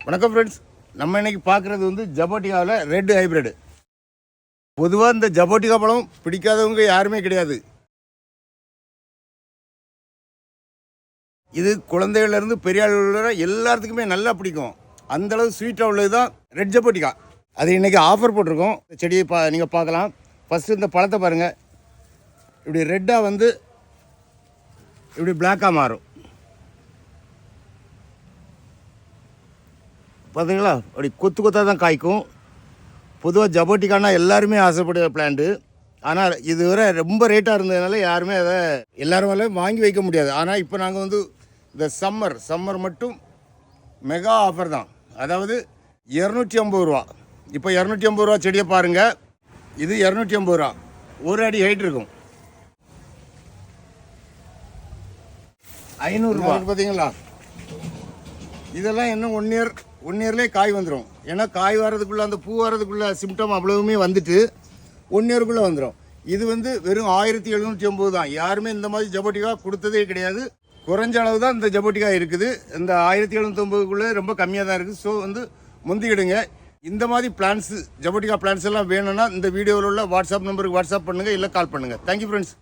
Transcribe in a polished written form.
வணக்கம் ஃப்ரெண்ட்ஸ், நம்ம இன்னைக்கு பார்க்குறது வந்து ஜபோட்டிகாவில் ரெட் ஹைப்ரிட். பொதுவாக இந்த ஜபோட்டிகா பழம் பிடிக்காதவங்க யாருமே கிடையாது. இது குழந்தைகள்லேருந்து பெரிய ஆளுகள எல்லாத்துக்குமே நல்லா பிடிக்கும். அந்தளவு ஸ்வீட்டாக உள்ளது தான் ரெட் ஜபோட்டிகா. அது இன்றைக்கி ஆஃபர் போட்டிருக்கோம். செடியை நீங்கள் பார்க்கலாம். ஃபஸ்ட்டு இந்த பழத்தை பாருங்கள். இப்படி ரெட்டாக வந்து இப்படி பிளாக்காக மாறும். பார்த்தீங்களா, அப்படி கொத்து கொத்தாக தான் காய்க்கும். பொதுவாக ஜபோட்டிக்கானா எல்லாருமே ஆசைப்படுற பிளான்ட்டு. ஆனால் இதுவரை ரொம்ப ரேட்டாக இருந்ததுனால யாருமே அதை எல்லாரும் வாங்கி வைக்க முடியாது. ஆனால் இப்போ நாங்கள் வந்து இந்த சம்மர் மட்டும் மெகா ஆஃபர் தான். அதாவது 250 ரூபா. இப்போ 250 ரூபா செடியை பாருங்கள். இது 250 ரூபா. ஒரு அடி ஹைட் இருக்கும். 500 ரூபா பார்த்தீங்களா. இதெல்லாம் இன்னும் ஒன் இயர்லேயே காய் வந்துடும். ஏன்னா காய் வர்றதுக்குள்ளே அந்த பூ வர்றதுக்குள்ளே சிம்டம் அவ்வளவுமே வந்துட்டு 1 இயருக்குள்ளே வந்துடும். இது வந்து வெறும் 1750 தான். யாருமே இந்த மாதிரி ஜபோட்டிகா கொடுத்ததே கிடையாது. குறைஞ்ச அளவு தான் இந்த ஜபோட்டிகா இருக்குது. இந்த 1750க்குள்ளே ரொம்ப கம்மியாக தான் இருக்குது. ஸோ வந்து முந்திக்கிடுங்க. இந்த மாதிரி பிளான்ஸு ஜபோட்டிகா பிளான்ஸ் எல்லாம் வேணும்னா இந்த வீடியோவில் உள்ள வாட்ஸ்அப் நம்பருக்கு வாட்ஸ்அப் பண்ணுங்கள், இல்லை கால் பண்ணுங்கள். Thank you friends.